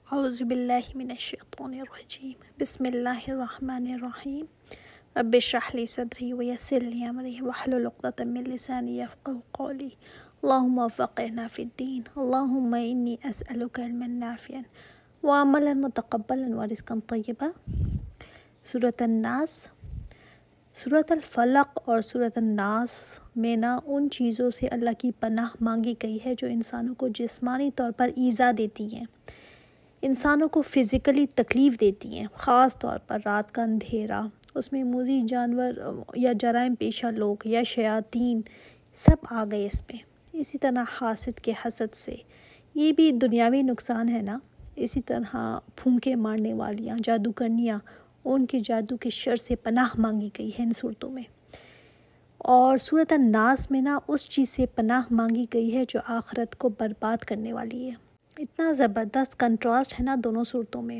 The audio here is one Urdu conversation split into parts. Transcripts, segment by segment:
اعوذ باللہ من الشیطان الرجیم بسم اللہ الرحمن الرحیم رب اشرح لی صدری ویسر لی امری واحلل عقدۃ من لسانی یفقهوا قولی اللہم فقہنا فی الدین اللہم انی اسألک علما نافعا وعملا متقبلا ورزقا طیبا۔ سورۃ الناس، سورۃ الفلق اور سورۃ الناس میں ان چیزوں سے اللہ کی پناہ مانگی گئی ہے جو انسانوں کو جسمانی طور پر ایذا دیتی ہیں، انسانوں کو فزیکلی تکلیف دیتی ہیں، خاص طور پر رات کا اندھیرا، اس میں موذی جانور یا جرائم پیشہ لوگ یا شیاطین سب آ گئے اس میں۔ اسی طرح حاسد کے حسد سے یہ بھی دنیاوی نقصان ہے نا۔ اسی طرح پھونکے مارنے والیاں، جادوگرنیاں، ان کے جادو کے شر سے پناہ مانگی گئی ہے ان صورتوں میں۔ اور سورۃ الناس میں اس چیز سے پناہ مانگی گئی ہے جو آخرت کو برباد کرنے والی ہے۔ اتنا زبردست کنٹراسٹ ہے دونوں صورتوں میں۔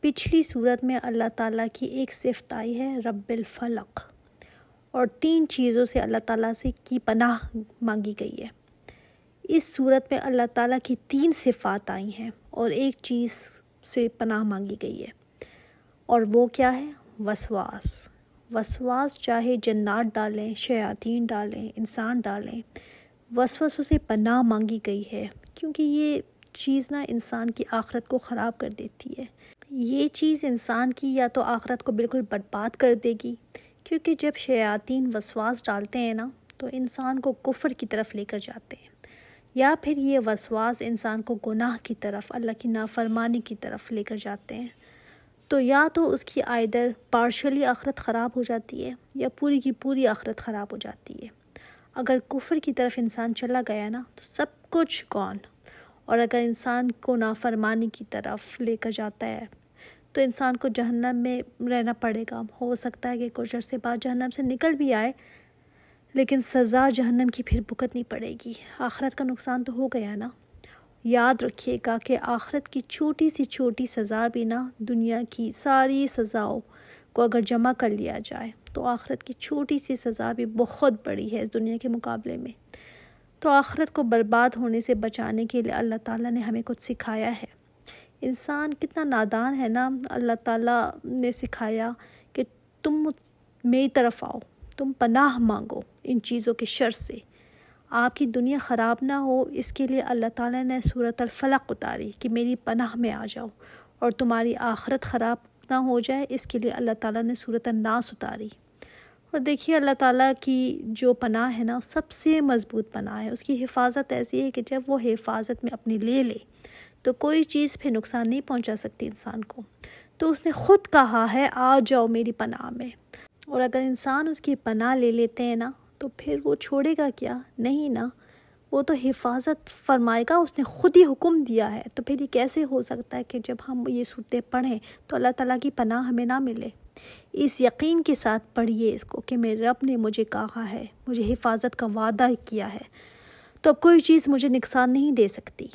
پچھلی صورت میں اللہ تعالیٰ کی ایک صفت آئی ہے رب الفلق، اور 3 چیزوں سے اللہ تعالیٰ سے کی پناہ مانگی گئی ہے۔ اس صورت میں اللہ تعالیٰ کی 3 صفات آئی ہیں اور ایک چیز سے پناہ مانگی گئی ہے، اور وہ کیا ہے؟ وسواس۔ وسواس چاہے جنات ڈالیں، شیاطین ڈالیں، انسان ڈالیں، وسوسوں سے پناہ مانگی گئی ہے، کیونکہ یہ چیز انسان کی آخرت کو خراب کر دیتی ہے۔ یہ چیز انسان کی یا تو آخرت کو بالکل برباد کر دے گی، کیونکہ جب شیاطین وسواس ڈالتے ہیں تو انسان کو کفر کی طرف لے کر جاتے ہیں، یا پھر یہ وسواس انسان کو گناہ کی طرف، اللہ کی نافرمانی کی طرف لے کر جاتے ہیں۔ تو یا تو اس کی آئدر پارشلی آخرت خراب ہو جاتی ہے یا پوری کی پوری آخرت خراب ہو جاتی ہے۔ اگر کفر کی طرف انسان چلا گیا تو سب کچھ گون، اور اگر انسان کو نافرمانی کی طرف لے کر جاتا ہے تو انسان کو جہنم میں رہنا پڑے گا۔ ہو سکتا ہے کہ کچھ عرصے بعد جہنم سے نکل بھی آئے، لیکن سزا جہنم کی پھر بھگتنی پڑے گی۔ آخرت کا نقصان تو ہو گیا یاد رکھیے گا کہ آخرت کی چھوٹی سی چھوٹی سزا بھی دنیا کی ساری سزاؤں کو اگر جمع کر لیا جائے تو آخرت کی چھوٹی سی سزا بھی بہت بڑی ہے اس دنیا کے مقابلے میں۔ تو آخرت کو برباد ہونے سے بچانے کے لیے اللہ تعالیٰ نے ہمیں کچھ سکھایا ہے۔ انسان کتنا نادان ہے اللہ تعالیٰ نے سکھایا کہ تم میری طرف آؤ، تم پناہ مانگو ان چیزوں کے شر سے، آپ کی دنیا خراب نہ ہو، اس کے لیے اللہ تعالیٰ نے سورۃ الفلق اتاری کہ میری پناہ میں آ جاؤ، اور تمہاری آخرت خراب نہ ہو جائے، اس کے لیے اللہ تعالیٰ نے سورۃ الناس اتاری۔ اور دیکھیے اللہ تعالیٰ کی جو پناہ ہے سب سے مضبوط پناہ ہے۔ اس کی حفاظت ایسی ہے کہ جب وہ حفاظت میں اپنی لے لے تو کوئی چیز پھر نقصان نہیں پہنچا سکتی انسان کو۔ تو اس نے خود کہا ہے آ جاؤ میری پناہ میں، اور اگر انسان اس کی پناہ لے لیتے ہیں تو پھر وہ چھوڑے گا کیا؟ نہیں وہ تو حفاظت فرمائے گا، اس نے خود ہی حکم دیا ہے۔ تو پھر یہ کیسے ہو سکتا ہے کہ جب ہم یہ صورتیں پڑھیں تو اللہ تعالیٰ کی پناہ ہمیں نہ ملے؟ اس یقین کے ساتھ پڑھیے اس کو کہ میرے رب نے مجھے کہا ہے، مجھے حفاظت کا وعدہ کیا ہے، تو اب کوئی چیز مجھے نقصان نہیں دے سکتی۔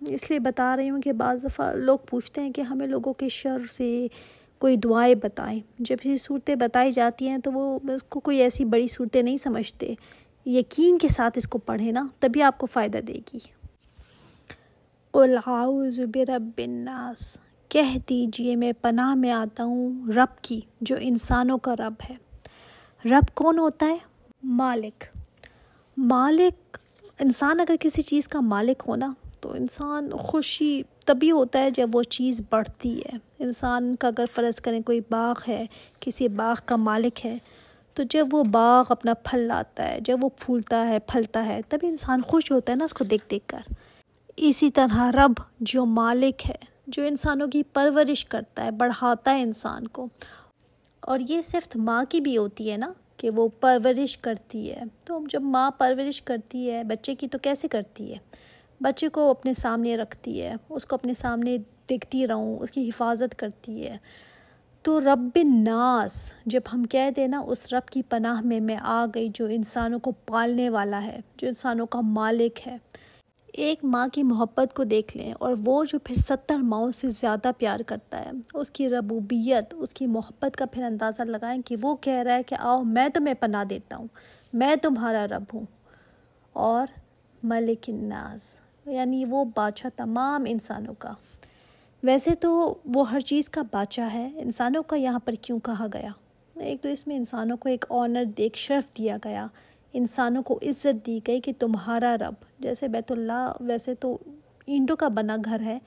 اس لیے بتا رہی ہوں کہ بعض دفعہ لوگ پوچھتے ہیں کہ ہمیں لوگوں کے شر سے کوئی دعائیں بتائیں۔ جب یہ صورتیں بتائی جاتی ہیں تو وہ اس کو کوئی ایسی بڑی صورتیں نہیں سمجھتے۔ یقین کے ساتھ اس کو پڑھیں تبھی آپ کو فائدہ دے گی۔ قل اعوذ برب الناس، کہہ دیجئے میں پناہ میں آتا ہوں رب کی جو انسانوں کا رب ہے۔ رب کون ہوتا ہے؟ مالک۔ مالک، انسان اگر کسی چیز کا مالک ہونا تو انسان خوشی تبھی ہوتا ہے جب وہ چیز بڑھتی ہے۔ انسان کا اگر فرض کریں کوئی باغ ہے، کسی باغ کا مالک ہے، تو جب وہ باغ اپنا پھل لاتا ہے، جب وہ پھولتا ہے، پھلتا ہے، تبھی انسان خوش ہوتا ہے اس کو دیکھ دیکھ کر۔ اسی طرح رب جو مالک ہے، جو انسانوں کی پرورش کرتا ہے، بڑھاتا ہے انسان کو، اور یہ صرف ماں کی بھی ہوتی ہے کہ وہ پرورش کرتی ہے۔ تو جب ماں پرورش کرتی ہے بچے کی تو کیسے کرتی ہے؟ بچے کو اپنے سامنے رکھتی ہے، اس کو اپنے سامنے دیکھتی رہوں، اس کی حفاظت کرتی ہے۔ تو رب الناس جب ہم کہہ دیں اس رب کی پناہ میں آ گئی جو انسانوں کو پالنے والا ہے، جو انسانوں کا مالک ہے۔ ایک ماں کی محبت کو دیکھ لیں، اور وہ جو پھر 70 ماؤں سے زیادہ پیار کرتا ہے، اس کی ربوبیت، اس کی محبت کا پھر اندازہ لگائیں کہ وہ کہہ رہا ہے کہ آؤ میں تمہیں پناہ دیتا ہوں، میں تمہارا رب ہوں، اور ملک الناس یعنی وہ بادشاہ تمام انسانوں کا۔ ویسے تو وہ ہر چیز کا بادشاہ ہے، انسانوں کا یہاں پر کیوں کہا گیا؟ ایک تو اس میں انسانوں کو ایک آنر ایک شرف دیا گیا، انسانوں کو عزت دی گئی کہ تمہارا رب، جیسے بیت اللہ ویسے تو اینٹوں کا بنا گھر ہے،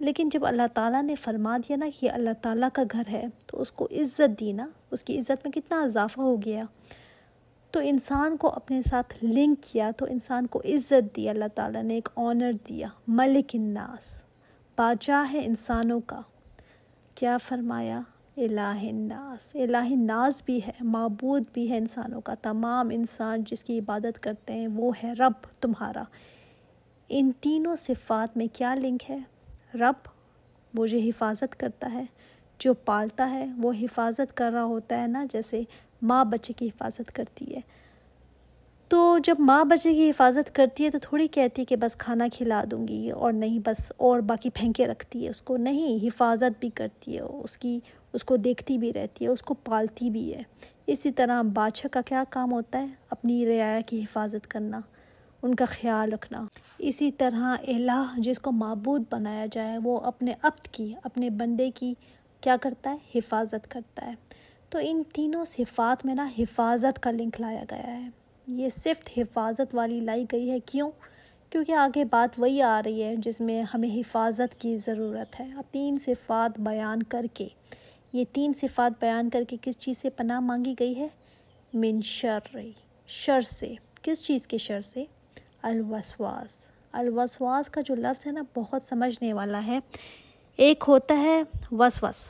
لیکن جب اللہ تعالیٰ نے فرما دیا نا کہ یہ اللہ تعالیٰ کا گھر ہے تو اس کو عزت دی نا، اس کی عزت میں کتنا اضافہ ہو گیا۔ تو انسان کو اپنے ساتھ لنک کیا تو انسان کو عزت دی، اللہ تعالیٰ نے ایک آنر دیا، ملک الناس، بادشاہ ہے انسانوں کا۔ کیا فرمایا؟ الہ الناس، الہ الناس بھی ہے، معبود بھی ہے انسانوں کا، تمام انسان جس کی عبادت کرتے ہیں وہ ہے رب تمہارا۔ ان تینوں صفات میں کیا لنک ہے؟ رب وہ جو حفاظت کرتا ہے، جو پالتا ہے، وہ حفاظت کر رہا ہوتا ہے نا، جیسے ماں بچے کی حفاظت کرتی ہے۔ تو جب ماں بچے کی حفاظت کرتی ہے تو تھوڑی کہتی ہے کہ بس کھانا کھلا دوں گی اور نہیں بس اور باقی پھینکے رکھتی ہے اس کو، نہیں، حفاظت بھی کرتی ہے، اس کو دیکھتی بھی رہتی ہے، اس کو پالتی بھی ہے۔ اسی طرح بادشاہ کا کیا کام ہوتا ہے؟ اپنی رعایا کی حفاظت کرنا، ان کا خیال رکھنا۔ اسی طرح الہ جس کو معبود بنایا جائے وہ اپنے عبد کی، اپنے بندے کی کیا کرتا ہے؟ حفاظت کرتا ہے۔ تو ان تینوں صفات میں نا حفاظت کا لنک لایا گیا ہے، یہ صفت حفاظت والی لائی گئی ہے۔ کیوں؟ کیونکہ آگے بات وہی آ رہی ہے جس میں ہمیں حفاظت کی ضرورت ہے۔ اب تین صفات بیان کر کے، یہ تین صفات بیان کر کے کس چیز سے پناہ مانگی گئی ہے؟ من شر، شر سے۔ کس چیز کے شر سے؟ الوسواس۔ الوسواس کا جو لفظ ہے نا بہت سمجھنے والا ہے۔ ایک ہوتا ہے وسوس،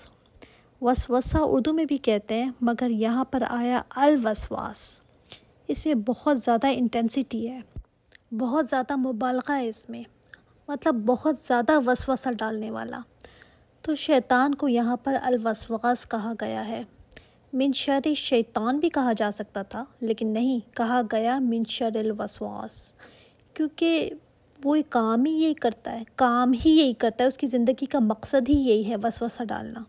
وسوسہ اردو میں بھی کہتے ہیں، مگر یہاں پر آیا الوسواس، اس میں بہت زیادہ انٹینسٹی ہے، بہت زیادہ مبالغہ ہے اس میں، مطلب بہت زیادہ وسوسہ ڈالنے والا۔ تو شیطان کو یہاں پر الوسواس کہا گیا ہے۔ من شر شیطان بھی کہا جا سکتا تھا، لیکن نہیں، کہا گیا من شر الوسواس، کیونکہ وہ کام ہی یہی کرتا ہے، اس کی زندگی کا مقصد ہی یہی ہے، وسوسہ ڈالنا۔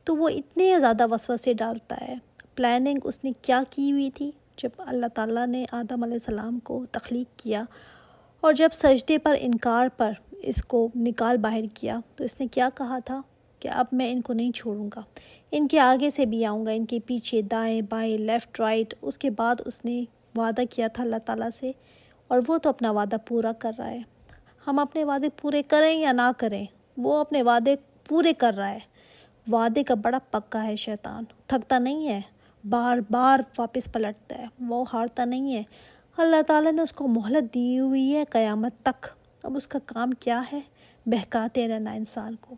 تو وہ اتنے زیادہ وسوسے ڈالتا ہے۔ پلاننگ اس نے کیا کی ہوئی تھی؟ جب اللہ تعالیٰ نے آدم علیہ السلام کو تخلیق کیا اور جب سجدے پر انکار پر اس کو نکال باہر کیا تو اس نے کیا کہا تھا کہ اب میں ان کو نہیں چھوڑوں گا، ان کے آگے سے بھی آؤں گا، ان کے پیچھے، دائیں بائیں، لیفٹ رائٹ۔ اس کے بعد اس نے وعدہ کیا تھا اللہ تعالیٰ سے، اور وہ تو اپنا وعدہ پورا کر رہا ہے۔ ہم اپنے وعدے پورے کریں یا نہ کریں، وہ اپنے وعدے پورے کر رہا ہے۔ وعدے کا بڑا پکا ہے شیطان، تھکتا نہیں ہے، بار بار واپس پلٹتا ہے، وہ ہارتا نہیں ہے۔ اللہ تعالیٰ نے اس کو مہلت دی ہوئی ہے قیامت تک۔ اب اس کا کام کیا ہے؟ بہکاتے رہنا انسان کو۔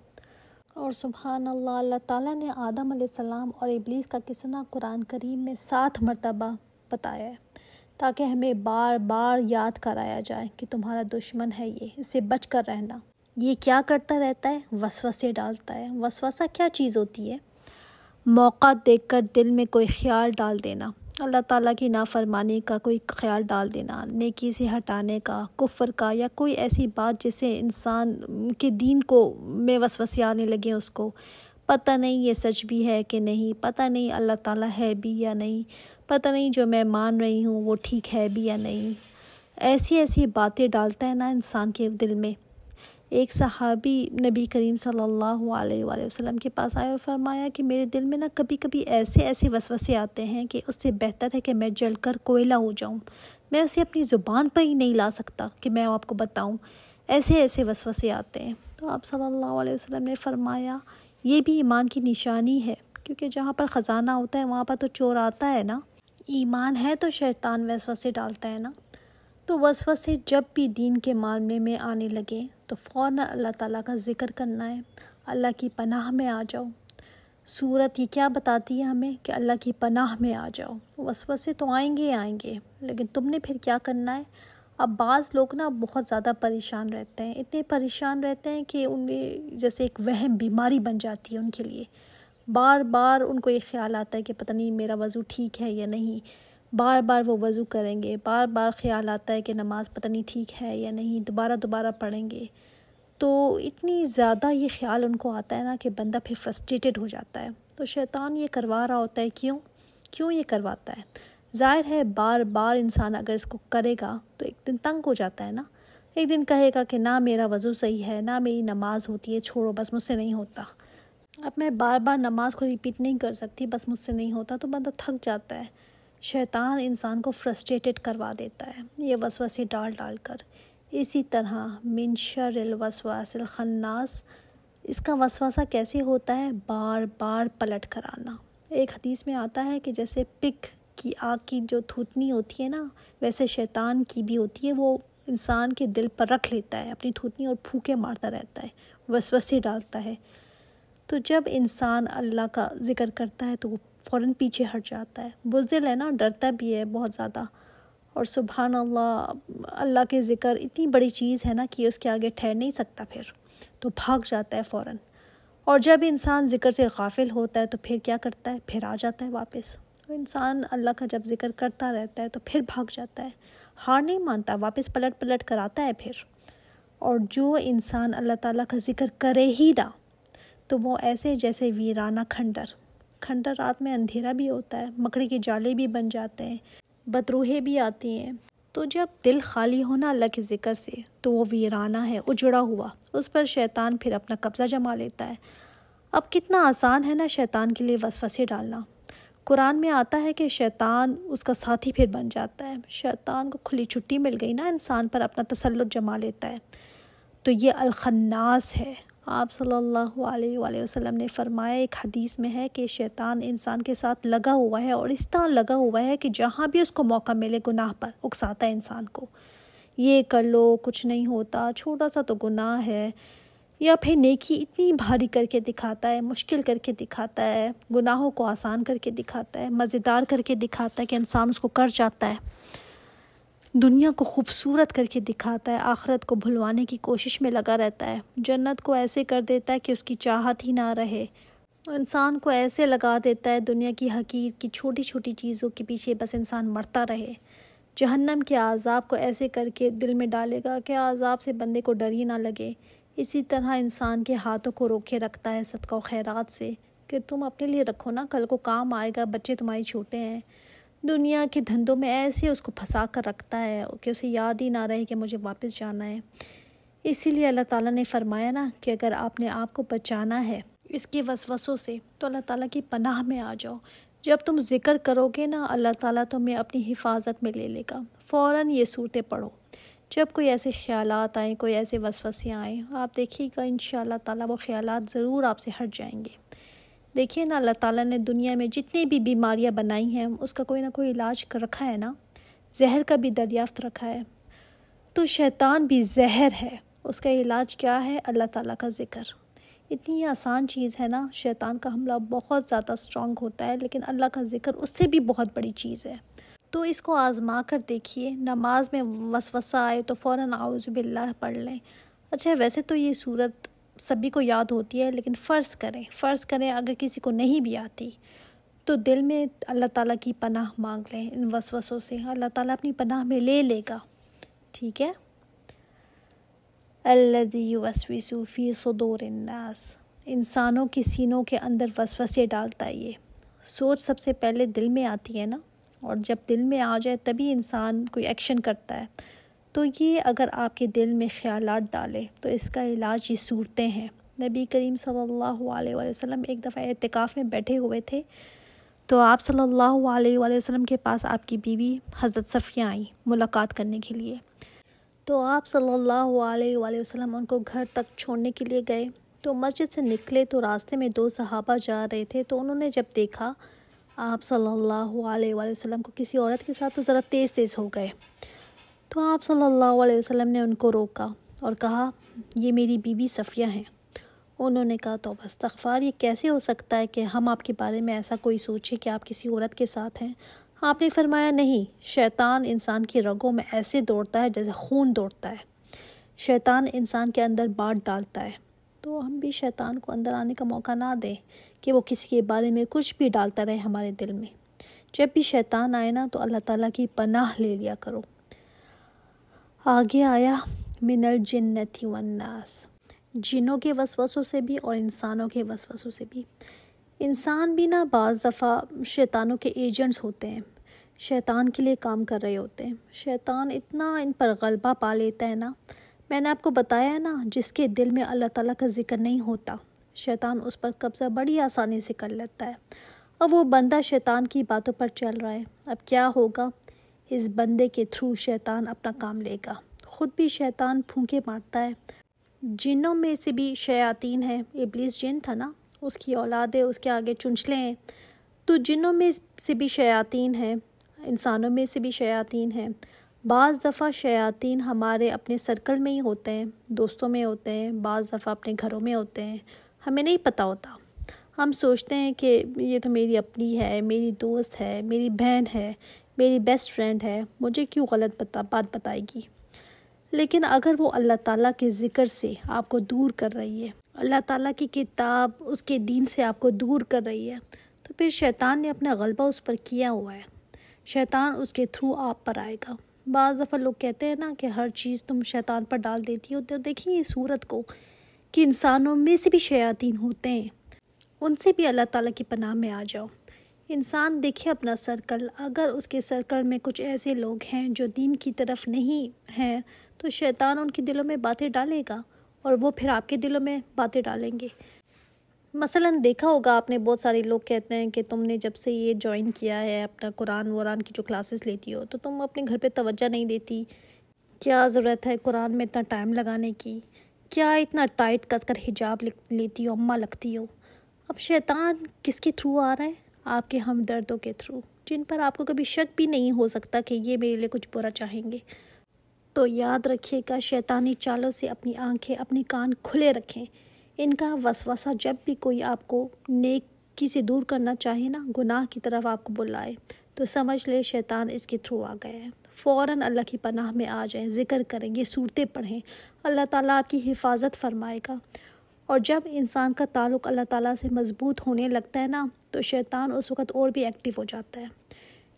اور سبحان اللہ، اللہ تعالیٰ نے آدم علیہ السلام اور ابلیس کا قصہ قرآن کریم میں 7 مرتبہ بتایا ہے، تاکہ ہمیں بار بار یاد کرایا جائے کہ تمہارا دشمن ہے یہ، اس سے بچ کر رہنا۔ یہ کیا کرتا رہتا ہے؟ وسوسے ڈالتا ہے۔ وسوسہ کیا چیز ہوتی ہے؟ موقع دیکھ کر دل میں کوئی خیال ڈال دینا، اللہ تعالیٰ کی نافرمانی کا کوئی خیال ڈال دینا، نیکی سے ہٹانے کا، کفر کا، یا کوئی ایسی بات جس سے انسان کے دین کو میں وسوسے آنے لگے، اس کو پتہ نہیں یہ سچ بھی ہے کہ نہیں، پتہ نہیں اللہ تعالیٰ ہے بھی یا نہیں، پتہ نہیں جو میں مان رہی ہوں وہ ٹھیک ہے بھی یا نہیں۔ ایسی باتیں ڈالتا ہے نا انسان کے دل میں۔ ایک صحابی نبی کریم صلی اللہ علیہ وآلہ وسلم کے پاس آئے اور فرمایا کہ میرے دل میں نا کبھی کبھی ایسے وسوسے آتے ہیں کہ اس سے بہتر ہے کہ میں جل کر کوئلہ ہو جاؤں، میں اسے اپنی زبان پر ہی نہیں لا سکتا کہ میں آپ کو بتاؤں، ایسے وسوسے آتے ہیں۔ تو آپ صلی اللہ علیہ وسلم نے فرمایا یہ بھی ایمان کی نشانی ہے، کیونکہ جہاں پر خزانہ ہوتا ہے وہاں پر تو چور آتا ہے نا، ایمان ہے تو شیطان وسوسے ڈالتا ہے نا۔ تو وسوسے جب بھی دین کے معاملے میں آنے لگے تو فوراً اللہ تعالیٰ کا ذکر کرنا ہے، اللہ کی پناہ میں آ جاؤ۔ سورت یہ کیا بتاتی ہے ہمیں کہ اللہ کی پناہ میں آ جاؤ۔ وسوسے تو آئیں گے، لیکن تم نے پھر کیا کرنا ہے؟ اب بعض لوگ نا بہت زیادہ پریشان رہتے ہیں، اتنے پریشان رہتے ہیں کہ انہیں جیسے ایک وہم بیماری بن جاتی ہے ان کے لیے۔ بار بار ان کو یہ خیال آتا ہے کہ پتہ نہیں میرا وضو ٹھیک ہے یا نہیں، بار بار وہ وضو کریں گے، بار بار خیال آتا ہے کہ نماز پتہ نہیں ٹھیک ہے یا نہیں، دوبارہ پڑھیں گے۔ تو اتنی زیادہ یہ خیال ان کو آتا ہے نا کہ بندہ پھر فرسٹریٹڈ ہو جاتا ہے۔ تو شیطان یہ کروا رہا ہوتا ہے، کیوں یہ کرواتا ہے؟ ظاہر ہے بار بار انسان اگر اس کو کرے گا تو ایک دن تنگ ہو جاتا ہے نا، ایک دن کہے گا کہ نہ میرا وضو صحیح ہے، نہ میری نماز ہوتی ہے، چھوڑو بس مجھ سے نہیں ہوتا، اب میں بار بار نماز کو ریپیٹ نہیں کر سکتی، بس مجھ سے نہیں ہوتا، تو بندہ تھک جاتا ہے۔ شیطان انسان کو فرسٹریٹڈ کروا دیتا ہے یہ وسوسے ڈال ڈال کر۔ اسی طرح من شر الوسواس الخناس، اس کا وسوسہ کیسے ہوتا ہے؟ بار بار پلٹ کر آنا۔ ایک حدیث میں آتا ہے کہ جیسے پک کی آگ کی جو تھوتنی ہوتی ہے نا، ویسے شیطان کی بھی ہوتی ہے، وہ انسان کے دل پر رکھ لیتا ہے اپنی تھوتنی اور پھونکے مارتا رہتا ہے، وسوسے ڈالتا ہے۔ تو جب انسان اللہ کا ذکر کرتا ہے تو وہ فوراً پیچھے ہٹ جاتا ہے، بزدل ہے نا، ڈرتا بھی ہے بہت زیادہ، اور سبحان اللہ، اللہ کے ذکر اتنی بڑی چیز ہے نا کہ اس کے آگے ٹھہر نہیں سکتا، پھر تو بھاگ جاتا ہے فوراً۔ اور جب انسان ذکر سے غافل ہوتا ہے تو پھر کیا کرتا ہے؟ پھر آ جاتا ہے واپس۔ انسان اللہ کا جب ذکر کرتا رہتا ہے تو پھر بھاگ جاتا ہے، ہار نہیں مانتا، واپس پلٹ پلٹ کر آتا ہے پھر۔ اور جو انسان اللہ تعالیٰ کا ذکر کرے ہی نہ تو وہ ایسے جیسے ویرانہ کھنڈر رات میں اندھیرا بھی ہوتا ہے، مکڑی کے جالے بھی بن جاتے ہیں، بدروہیں بھی آتی ہیں۔ تو جب دل خالی ہونا اللہ کے ذکر سے تو وہ ویرانہ ہے، اجڑا ہوا، اس پر شیطان پھر اپنا قبضہ جما لیتا ہے۔ اب کتنا آسان ہے نا شیطان کے لیے وسوسے ڈالنا۔ قرآن میں آتا ہے کہ شیطان اس کا ساتھی پھر بن جاتا ہے، شیطان کو کھلی چھٹی مل گئی نا، انسان پر اپنا تسلط جما لیتا ہے۔ تو یہ الخناس ہے۔ آپ صلی اللہ علیہ وآلہ وسلم نے فرمایا، ایک حدیث میں ہے کہ شیطان انسان کے ساتھ لگا ہوا ہے، اور اس طرح لگا ہوا ہے کہ جہاں بھی اس کو موقع ملے گناہ پر اکساتا ہے انسان کو، یہ کر لو کچھ نہیں ہوتا، چھوٹا سا تو گناہ ہے، یا پھر نیکی اتنی بھاری کر کے دکھاتا ہے، مشکل کر کے دکھاتا ہے، گناہوں کو آسان کر کے دکھاتا ہے، مزیدار کر کے دکھاتا ہے کہ انسان اس کو کر جاتا ہے، دنیا کو خوبصورت کر کے دکھاتا ہے، آخرت کو بھلوانے کی کوشش میں لگا رہتا ہے، جنت کو ایسے کر دیتا ہے کہ اس کی چاہت ہی نہ رہے، انسان کو ایسے لگا دیتا ہے دنیا کی حقیر کی چھوٹی چھوٹی چیزوں کے پیچھے بس انسان مرتا رہے، جہنم کے عذاب کو ایسے کر کے دل میں ڈالے گا کہ عذاب سے بندے کو ڈر ہی نہ لگے۔ اسی طرح انسان کے ہاتھوں کو روکے رکھتا ہے صدقہ و خیرات سے کہ تم اپنے لیے رکھو نا، کل کو کام آئے گا، بچے تمہارے چھوٹے ہیں۔ دنیا کے دھندوں میں ایسے اس کو پھنسا کر رکھتا ہے کہ اسے یاد ہی نہ رہے کہ مجھے واپس جانا ہے۔ اسی لیے اللہ تعالیٰ نے فرمایا نا کہ اگر آپ نے آپ کو بچانا ہے اس کے وسوسوں سے تو اللہ تعالیٰ کی پناہ میں آ جاؤ۔ جب تم ذکر کرو گے نا، اللہ تعالیٰ تمہیں اپنی حفاظت میں لے لے گا۔ فوراً یہ صورتیں پڑھو، جب کوئی ایسے خیالات آئیں، کوئی ایسے وسوسے آئیں، آپ دیکھیے گا انشاءاللہ تعالیٰ وہ خیالات ضرور آپ سے ہٹ جائیں گے۔ دیکھیے نا، اللہ تعالیٰ نے دنیا میں جتنی بھی بیماریاں بنائی ہیں اس کا کوئی نہ کوئی علاج کر رکھا ہے نا، زہر کا بھی دریافت رکھا ہے، تو شیطان بھی زہر ہے، اس کا علاج کیا ہے؟ اللہ تعالیٰ کا ذکر۔ اتنی آسان چیز ہے نا، شیطان کا حملہ بہت زیادہ اسٹرانگ ہوتا ہے، لیکن اللہ کا ذکر اس سے بھی بہت بڑی چیز ہے۔ تو اس کو آزما کر دیکھیے، نماز میں وسوسہ آئے تو فوراً اعوذ باللہ پڑھ لیں۔ اچھا ویسے تو یہ صورت سبھی کو یاد ہوتی ہے، لیکن فرض کریں اگر کسی کو نہیں بھی آتی تو دل میں اللہ تعالیٰ کی پناہ مانگ لیں ان وسوسوں سے، اللہ تعالیٰ اپنی پناہ میں لے لے گا، ٹھیک ہے۔ الذی یوسوس فی صدور الناس، انسانوں کے سینوں کے اندر وسوسے ڈالتا ہے۔ یہ سوچ سب سے پہلے دل میں آتی ہے نا، اور جب دل میں آ جائے تبھی انسان کوئی ایکشن کرتا ہے۔ تو یہ اگر آپ کے دل میں خیالات ڈالے تو اس کا علاج یہ صورتیں ہیں۔ نبی کریم صلی اللہ علیہ وآلہ وسلم ایک دفعہ اعتکاف میں بیٹھے ہوئے تھے، تو آپ صلی اللہ علیہ وآلہ وسلم کے پاس آپ کی بیوی حضرت صفیہ آئیں ملاقات کرنے کے لیے، تو آپ صلی اللہ علیہ وآلہ وسلم ان کو گھر تک چھوڑنے کے لیے گئے، تو مسجد سے نکلے تو راستے میں دو صحابہ جا رہے تھے، تو انہوں نے جب دیکھا آپ صلی اللہ علیہ وآلہ وسلم کو کسی عورت کے ساتھ، تو ذرا تیز ہو گئے، تو آپ صلی اللہ علیہ وسلم نے ان کو روکا اور کہا یہ میری بیوی صفیہ ہیں۔ انہوں نے کہا توبہ استغفار، یہ کیسے ہو سکتا ہے کہ ہم آپ کے بارے میں ایسا کوئی سوچے کہ آپ کسی عورت کے ساتھ ہیں؟ آپ نے فرمایا نہیں، شیطان انسان کی رگوں میں ایسے دوڑتا ہے جیسے خون دوڑتا ہے، شیطان انسان کے اندر بات ڈالتا ہے، تو ہم بھی شیطان کو اندر آنے کا موقع نہ دیں کہ وہ کسی کے بارے میں کچھ بھی ڈالتا رہے ہمارے دل میں۔ جب بھی شیطان آئے نا تو اللہ تعالیٰ کی پناہ لے لیا کرو۔ آگے آیا من الجنۃ والناس، جنوں کے وسوسوں سے بھی اور انسانوں کے وسوسوں سے بھی۔ انسان بھی نا بعض دفعہ شیطانوں کے ایجنٹس ہوتے ہیں، شیطان کے لیے کام کر رہے ہوتے ہیں، شیطان اتنا ان پر غلبہ پا لیتا ہے نا، میں نے آپ کو بتایا نا، جس کے دل میں اللہ تعالیٰ کا ذکر نہیں ہوتا، شیطان اس پر قبضہ بڑی آسانی سے کر لیتا ہے۔ اب وہ بندہ شیطان کی باتوں پر چل رہا ہے، اب کیا ہوگا؟ اس بندے کے تھرو شیطان اپنا کام لے گا۔ خود بھی شیطان پھونکے مارتا ہے، جنوں میں سے بھی شیاطین ہیں، ابلیس جن تھا نا، اس کی اولادیں اس کے آگے چنچلے ہیں، تو جنوں میں سے بھی شیاطین ہیں، انسانوں میں سے بھی شیاطین ہیں۔ بعض دفعہ شیاطین ہمارے اپنے سرکل میں ہی ہوتے ہیں، دوستوں میں ہوتے ہیں، بعض دفعہ اپنے گھروں میں ہوتے ہیں، ہمیں نہیں پتہ ہوتا۔ ہم سوچتے ہیں کہ یہ تو میری اپنی ہے، میری دوست ہے، میری بہن ہے، میری بیسٹ فرینڈ ہے، مجھے کیوں غلط بات بتائے گی؟ لیکن اگر وہ اللہ تعالیٰ کے ذکر سے آپ کو دور کر رہی ہے، اللہ تعالیٰ کی کتاب، اس کے دین سے آپ کو دور کر رہی ہے، تو پھر شیطان نے اپنا غلبہ اس پر کیا ہوا ہے۔ شیطان اس کے تھرو آپ پر آئے گا۔ بعض دفعہ لوگ کہتے ہیں نا کہ ہر چیز تم شیطان پر ڈال دیتی ہو، تو دیکھیں یہ صورت کو کہ انسانوں میں سے بھی شیاطین ہوتے ہیں، ان سے بھی اللہ تعالیٰ کی پناہ میں آ جاؤ۔ انسان دیکھے اپنا سرکل، اگر اس کے سرکل میں کچھ ایسے لوگ ہیں جو دین کی طرف نہیں ہیں، تو شیطان ان کے دلوں میں باتیں ڈالے گا اور وہ پھر آپ کے دلوں میں باتیں ڈالیں گے۔ مثلاً دیکھا ہوگا آپ نے، بہت سارے لوگ کہتے ہیں کہ تم نے جب سے یہ جوائن کیا ہے اپنا قرآن کی جو کلاسز لیتی ہو، تو تم اپنے گھر پہ توجہ نہیں دیتی، کیا ضرورت ہے قرآن میں اتنا ٹائم لگانے کی، کیا اتنا ٹائٹ کس کر حجاب لیتی ہو، اماں لگتی ہو۔ اب شیطان کس کے تھرو آ رہا ہے؟ آپ کے ہمدردوں کے تھرو، جن پر آپ کو کبھی شک بھی نہیں ہو سکتا کہ یہ میرے لیے کچھ برا چاہیں گے۔ تو یاد رکھیے گا، شیطانی چالوں سے اپنی آنکھیں، اپنے کان کھلے رکھیں۔ ان کا وسوسہ جب بھی کوئی آپ کو نیکی سے دور کرنا چاہے نا، گناہ کی طرف آپ کو بلائے، تو سمجھ لے شیطان اس کے تھرو آ گیا ہے۔ فوراً اللہ کی پناہ میں آ جائیں، ذکر کریں، یہ صورتیں پڑھیں، اللہ تعالیٰ آپ کی حفاظت فرمائے گا۔ اور جب انسان کا تعلق اللہ تعالیٰ سے مضبوط ہونے لگتا ہے نا، تو شیطان اس وقت اور بھی ایکٹیو ہو جاتا ہے۔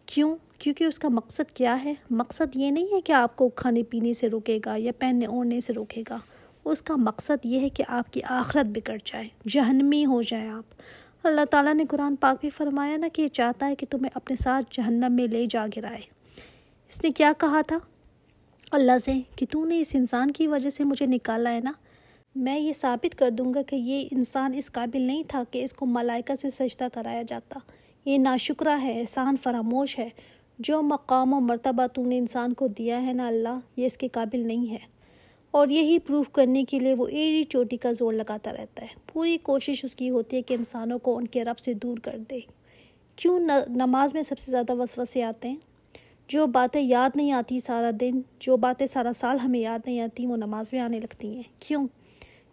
کیوں؟ کیونکہ اس کا مقصد کیا ہے؟ مقصد یہ نہیں ہے کہ آپ کو کھانے پینے سے روکے گا یا پہننے اوڑھنے سے روکے گا، اس کا مقصد یہ ہے کہ آپ کی آخرت بگڑ جائے، جہنمی ہو جائیں آپ۔ اللہ تعالیٰ نے قرآن پاک میں فرمایا نا کہ یہ چاہتا ہے کہ تمہیں اپنے ساتھ جہنم میں لے جا گرائے۔ اس نے کیا کہا تھا اللہ سے کہ تو نے اس انسان کی وجہ سے مجھے نکالا ہے نا، میں یہ ثابت کر دوں گا کہ یہ انسان اس قابل نہیں تھا کہ اس کو ملائکہ سے سجدہ کرایا جاتا، یہ ناشکرہ ہے، احسان فراموش ہے، جو مقام و مرتبہ تو نے انسان کو دیا ہے نا اللہ، یہ اس کے قابل نہیں ہے۔ اور یہی پروف کرنے کے لیے وہ ایڑی چوٹی کا زور لگاتا رہتا ہے، پوری کوشش اس کی ہوتی ہے کہ انسانوں کو ان کے رب سے دور کر دے۔ کیوں نماز میں سب سے زیادہ وسوسے آتے ہیں؟ جو باتیں یاد نہیں آتی سارا دن، جو باتیں سارا سال ہمیں یاد نہیں آتی، وہ نماز میں آنے لگتی ہیں۔ کیوں؟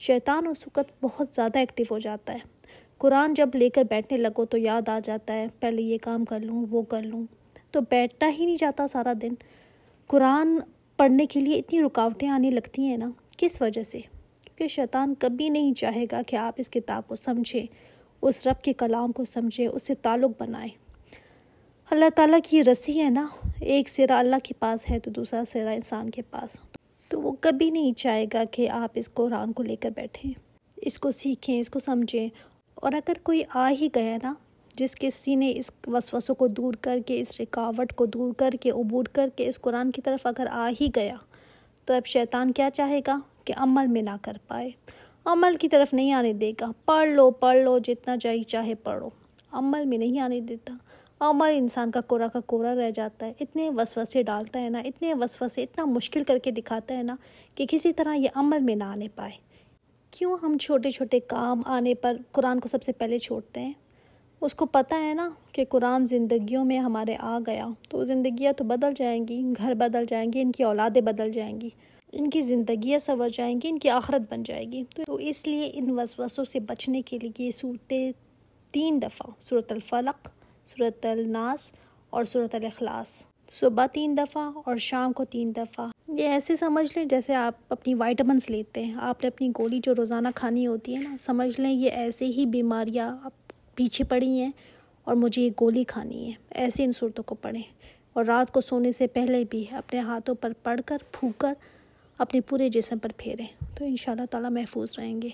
شیطان اس وقت بہت زیادہ ایکٹیو ہو جاتا ہے۔ قرآن جب لے کر بیٹھنے لگو تو یاد آ جاتا ہے، پہلے یہ کام کر لوں، وہ کر لوں، تو بیٹھتا ہی نہیں جاتا سارا دن۔ قرآن پڑھنے کے لیے اتنی رکاوٹیں آنے لگتی ہیں نا، کس وجہ سے؟ کیونکہ شیطان کبھی نہیں چاہے گا کہ آپ اس کتاب کو سمجھیں، اس رب کے کلام کو سمجھیں، اس سے تعلق بنائیں۔ اللہ تعالیٰ کی رسی ہے نا، ایک سرا اللہ کے پاس ہے تو دوسرا سرا انسان کے پاس، تو وہ کبھی نہیں چاہے گا کہ آپ اس قرآن کو لے کر بیٹھیں، اس کو سیکھیں، اس کو سمجھیں۔ اور اگر کوئی آ ہی گیا نا، جس کسی نے اس وسوسوں کو دور کر کے، اس رکاوٹ کو دور کر کے، عبور کر کے اس قرآن کی طرف اگر آ ہی گیا، تو اب شیطان کیا چاہے گا کہ عمل میں نہ کر پائے، عمل کی طرف نہیں آنے دے گا۔ پڑھ لو جتنا چاہے پڑھو، عمل میں نہیں آنے دیتا۔ عمل انسان کا کوڑا رہ جاتا ہے، اتنے وسوسے ڈالتا ہے نا، اتنے وسوسے اتنا مشکل کر کے دکھاتا ہے نا کہ کسی طرح یہ عمل میں نہ آنے پائے۔ کیوں ہم چھوٹے چھوٹے کام آنے پر قرآن کو سب سے پہلے چھوڑتے ہیں؟ اس کو پتہ ہے نا کہ قرآن زندگیوں میں ہمارے آ گیا تو زندگیاں تو بدل جائیں گی، گھر بدل جائیں گے، ان کی اولادیں بدل جائیں گی، ان کی زندگیاں سنور جائیں گی، ان کی آخرت بن جائے گی۔ تو اس لیے ان وسوسوں سے بچنے کے لیے یہ صورتیں 3 دفعہ، سورۃ الفلق، سورۃ الناس اور سورۃ الاخلاص، صبح 3 دفعہ اور شام کو 3 دفعہ۔ یہ ایسے سمجھ لیں جیسے آپ اپنی وائٹامنس لیتے ہیں، آپ نے اپنی گولی جو روزانہ کھانی ہوتی ہے نا، سمجھ لیں یہ ایسے ہی بیماریاں پیچھے پڑی ہیں اور مجھے یہ گولی کھانی ہے، ایسے ان صورتوں کو پڑھیں۔ اور رات کو سونے سے پہلے بھی اپنے ہاتھوں پر پڑھ کر، پھونک کر اپنے پورے جسم پر پھیریں، تو انشاءاللہ تعالیٰ محفوظ رہیں گے۔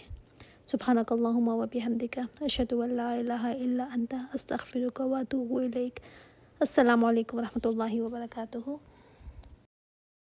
سبحانک اللہم و بحمدک، اشہد ان لا الہ الا انت، استغفرک و اتوب الیک۔ السلام علیکم و رحمۃ اللہ وبرکاتہ۔